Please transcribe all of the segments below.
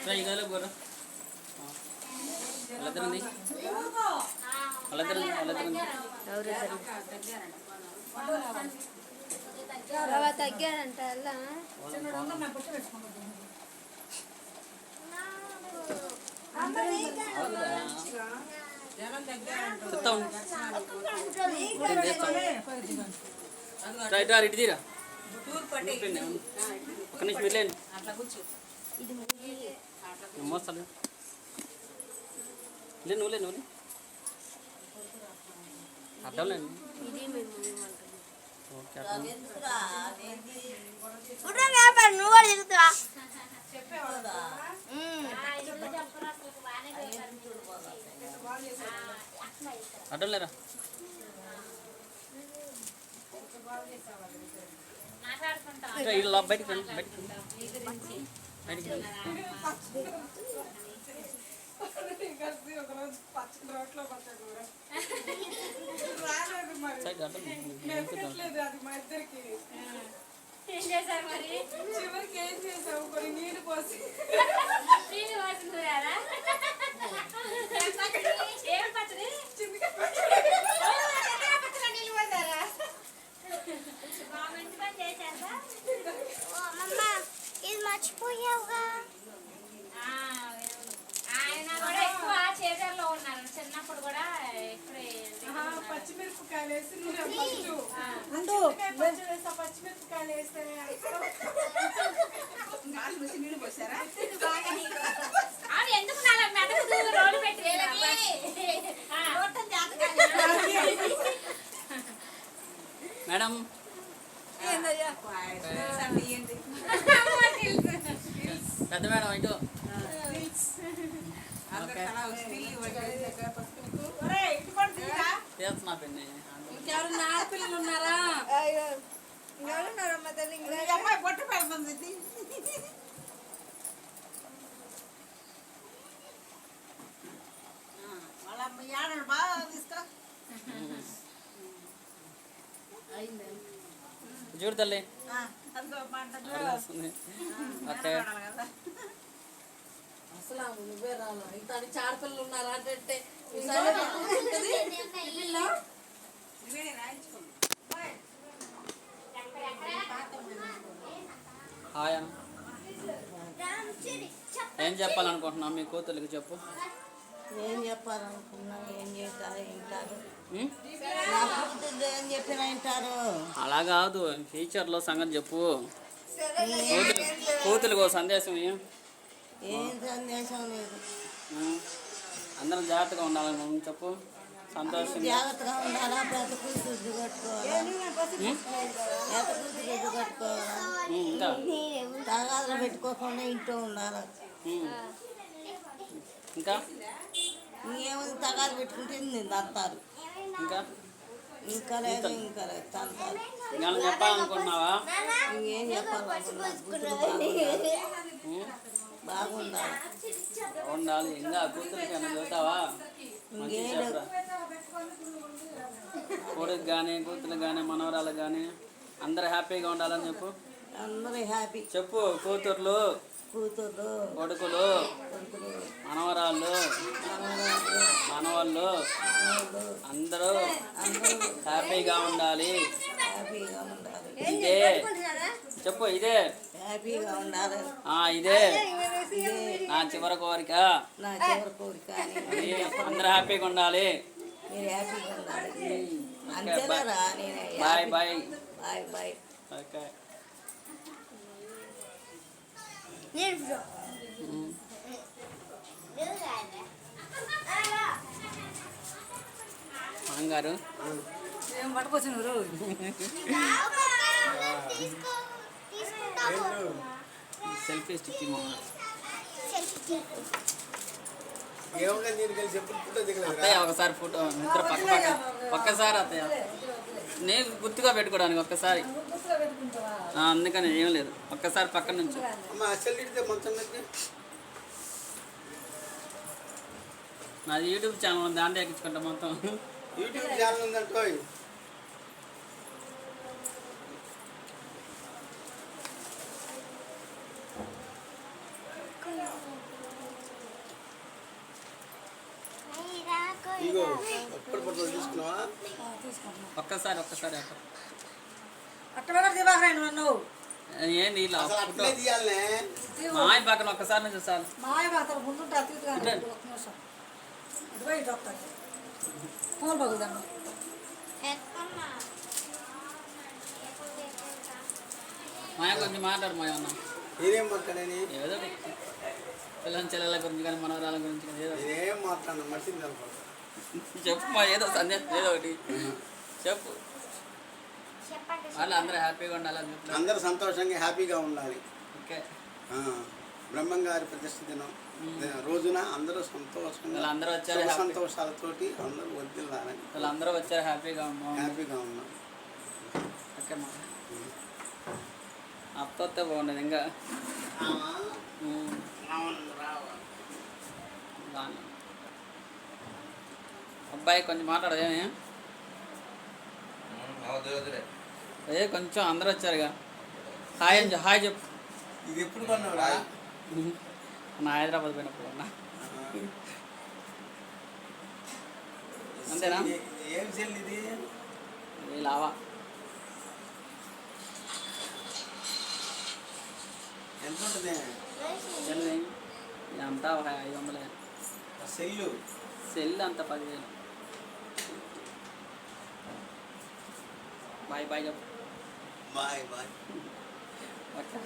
Try కాలే గోర అలా తిరండి అలా తిరండి అలా తిరండి రవ తగ్గాడంట అలా ఇటు తీరా ఒక నిమిషం వెళ్ళండి మోస్తాను నువ్వులే నువ్వులే అర్థంలేండి ఓకే నువ్వు తిరుగుతురా అడ్డంలేరా ఇలా బయటికి రండి బయటికి బయటికి రండి సైడ్ అడ్డం చివరికి ఏం చేసావు కొన్ని నీళ్ళు పోసి ఇది మర్చిపోయావుగా ఆయన కూడా ఎక్కువ చేజర్లో ఉన్నారు చిన్నప్పుడు కూడా పచ్చిమిరపకాయలు వేసి పచ్చిమిరపకాయలు వేస్తే నీళ్ళు పోసారా ఎందుకు రోడ్డు పెట్టి మేడం పెద్ద మేడం ఇటు చేస్తున్నా పిన్ని ఇంకెవరన్నా ఆడపిల్లలు ఉన్నారా ఎవరున్నారమ్మా తల్లి అమ్మాయి పొట్టు పెడుతుంది వాళ్ళ ఆడలు బాగా తీసుకో చూడు తల్లి అసలు నువ్వే రాలా ఇంత ఆడపిల్లలు ఉన్నారా అంటే హాయ్ అన్న ఏం చెప్పాలనుకుంటున్నాం మీ కూతురికి చెప్పు ఏం చెప్పాలనుకున్నా ఏం చేస్తారు వింటారు ఏం చెప్పినా వింటారు అలా కాదు ఫ్యూచర్లో సంగతి చెప్పు కూతురికి ఓ సందేశం ఏం సందేశం లేదు అందరం జాగ్రత్తగా ఉండాలని మనం చెప్పు సంతోషం జాగ్రత్తగా ఉండాలా బ్రతుకు శుద్ధి కట్టుకోవాలా బ్రతుకు శుద్ధి కట్టుకోవాలా ఇంకా తగాదులు పెట్టుకోకుండా ఇంట్లో ఉండాలి ఇంకా ఇంకేముంది తగాదు పెట్టుకుంటే నిన్ను అంటారు ఇంకా ఇంకా లేదు తంతారు ఇంకా చెప్పాలనుకుంటున్నావా ఇంకేం చెప్పాలనుకున్నా బాగుండాలి ఉండాలి ఇంకా కూతురికి ఏమైనా చదువుతావా మంచిగా చెప్పరా కొడుకు కానీ కూతురు కానీ మనవరాలు కానీ అందరూ హ్యాపీగా ఉండాలని చెప్పు అందరూ హ్యాపీ చెప్పు కూతుర్లు కూతురు కొడుకులు మనవరాళ్ళు మనవాళ్ళు అందరూ హ్యాపీగా ఉండాలి హ్యాపీగా ఉండాలి ఇదే చెప్పు ఇదే హ్యాపీగా ఉండాలి ఇదే నా చివరి కోరిక నా చివరి కోరిక అందరూ హ్యాపీగా ఉండాలి మీరు హ్యాపీగా ఉండాలి అంతేనా నేను bye bye bye bye okay మాంగారు ఏం పట్టుకొచ్చిన సెల్ఫీ స్టిక్ అత్తయ్య ఒకసారి ఫోటో ఇద్దరు పక్క పక్క ఒక్కసారి అత్తయ్య నేను గుర్తుగా పెట్టుకోవడానికి ఒక్కసారి అందుకని ఏం లేదు ఒక్కసారి పక్కన నుంచి నాది యూట్యూబ్ ఛానల్ దాంట్లో ఎక్కించుకుంటా మొత్తం యూట్యూబ్ ఛానల్ ఉందంటో ఎప్పుడు ఫోటోలు తీసుకున్నావా? ఒక్కసారి అట్ట కూడా దివాకరాయన నువ్వు ఏంది ఇలా అసలు ఫోటో అట్లే తీయాలనే. మా ఆయన పక్కన ఒక్కసారి నుంచి చాలు. మాయ అతను ముందుంటే అతిథిగా ఒక నిమిషం ఇదిగో ఇటు వస్తాను ఫోన్ పగులుదాము మా ఆయన కొంచెం మాట్లాడు మా అన్న నేనేం మాట్లాడని? ఏదో ఒకటి. పిల్లల చెల్లెల గురించి కానీ మనవరాల గురించి కానీ ఏదో ఒకటి. నేనేం మాట్లాడినా మర్చింది అనుకో. చెప్పు మా ఏదో సందేశం ఏదో ఒకటి చెప్పు. వాళ్ళు అందరూ హ్యాపీగా ఉండాలని చెప్పి. అందరూ సంతోషంగా హ్యాపీగా ఉండాలి. ఓకే ఆ, బ్రహ్మంగారి ప్రతిష్ఠ దినం రోజున అందరూ సంతోషంగా వాళ్ళందరూ వచ్చారు సుఖ హ్యాపీ. సంతోషాలతోటి అందరూ వదిలాలని వాళ్ళందరూ వచ్చారు హ్యాపీగా ఉన్నాం. హ్యాపీగా ఉన్నాం. ఓకే మా అత్త బాగుండదు ఇంకా బాగా. అబ్బాయి కొంచెం మాట్లాడదేమే కొంచెం అందరూ వచ్చారుగా. హాయ్ అని హాయ్ చెప్పు. ఇది ఎప్పుడు కొన్నావురా? నా హైదరాబాద్ పోయినప్పుడు అన్నా. అంతేనా? ఏం సెల్ ఇది? ఇది లావా. ఎంత ఉంటుంది అంతా 500. సెల్లు? సెల్ అంత 10,000. బాయ్ బాయ్ చెప్పు. Bye bye. ఓకే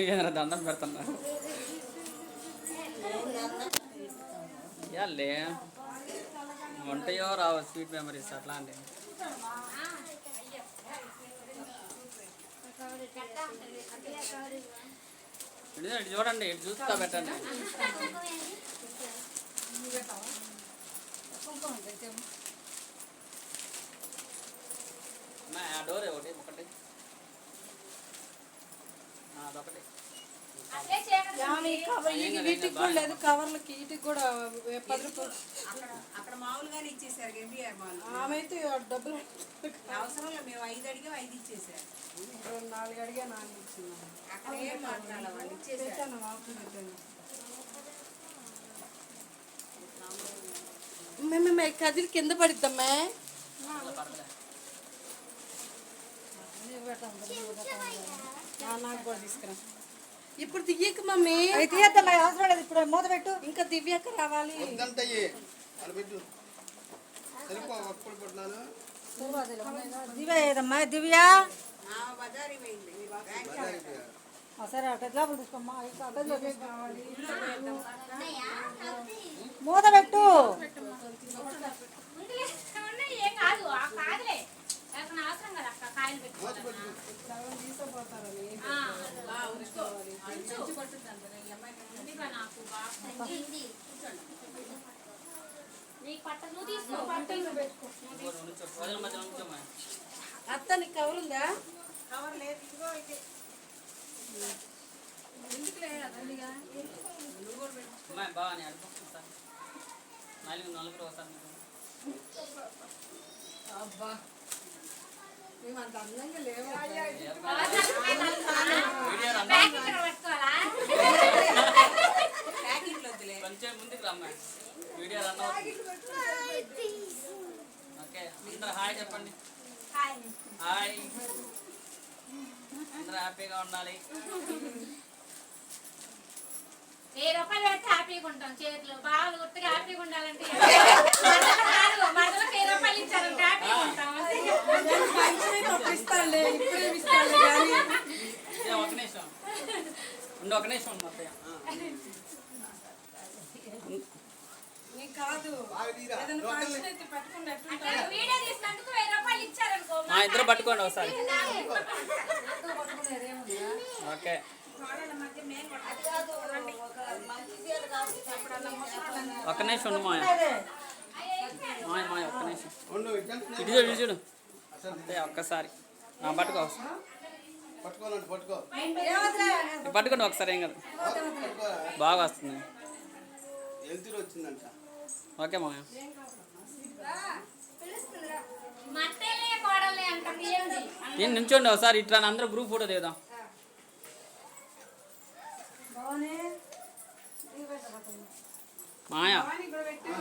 ఏదైనా దండం పెడుతున్నా ఇవ్వాలే ఉంటాయో రావు స్వీట్ మెమరీస్ అట్లాంటివి. ఇటు చూడండి, ఇటు చూస్తా పెట్టండి. ఆ డోర్ ఒకటి అదొకటి. వీటికి కూడా లేదు కవర్లకి వీటికి కూడా 10 రూపాయలు అక్కడ మామూలుగానే ఇచ్చేసారు ఎంబీఆర్ మాల్. ఆమె అయితే డబ్బులు అవసరం లేదు, మేము 5 అడిగా 5 ఇచ్చేసారు. 4 అడిగా 4 ఇచ్చింది. అక్కడ ఏం మాట్లాడాలి, వాళ్ళు ఇచ్చేసారు. పెట్టాను మాకు పెట్టాను. మేము కదిలి కింద పడిద్దామ్మా. నాకు కూడా తీసుకురా. ఇప్పుడు దివ్యక మమ్మీ అయితే అవసరం లేదు. ఇప్పుడు మూత పెట్టు. ఇంకా దివ్యక రావాలి. వద్దంటయ్యి అని పెట్టు. సరిపో ఒక్కడు కొట్టినాను. దివ్య ఏదమ్మా దివ్య బజారీ పోయింది. సరే అట్లా లోపల తీసుకోమ్మా. కావాలి మూత పెట్టు. ఏం కాదు ఆ కాదులే అవసరం కదా అక్క కాయలు పెట్టుకోవాలి. నాకు బాగా నీకు పట్ట నువ్వు తీసుకో అత్త నీకు కవర్ ఉందా? కవర్ లేదు, ఇదిగో ఇది. ఎందుకు లేదా బాగా అడుగుతాను నలుగురు వస్తాను. అబ్బా మేము అంత అందంగా లేవు. ప్యాకెట్లు వద్దులే. కొంచెం ముందుకు రమ్మా వీడియో రన్ అవుతుంది. ఓకే అందరూ హాయ్ చెప్పండి. హాయ్ అందరూ హ్యాపీగా ఉండాలి. 1000 రూపాయలు పెడితే హ్యాపీగా ఉంటాం. చేతులు బాగా గుర్తుగా హ్యాపీగా ఉండాలంటే మరదలకు 1000 రూపాయలు ఇచ్చారంటే హ్యాపీగా ఉంటాం. ఇస్తానులే, ఇప్పుడే ఇస్తానులే కానీ ఒక నిమిషం ఉండు, ఒక నిమిషం ఉండు అత్తయ్య. నీకు కాదు ఏదైనా ఫంక్షన్ అయితే పట్టుకుని అట్లా వీడియో తీసినందుకు 1000 రూపాయలు ఇచ్చారనుకో మా ఇద్దరు పట్టుకోండి ఒకసారి. పట్టుకునేది ఏముందా? ఓకే ఒక్క నిమిషం ఉండు మాయ మాయ ఒక్క నిమిషం ఉండు, ఇటు ఇటు చూడు, ఇటు చూడు అంతే ఒక్కసారి పట్టుకో పట్టుకోవాలంటే పట్టుకో. పట్టుకోండి ఒకసారి. ఏం కదా బాగా వస్తుంది. వెళ్తురు వచ్చిందంట. ఓకే మాయ మట్టేలే కోడలే అంటుంది. ఏంది నేను నుంచోండి ఒకసారి. ఇట్లా అందరూ గ్రూప్ ఫోటో దిగుదాం. మాయా భవానీ కూడా పెట్టు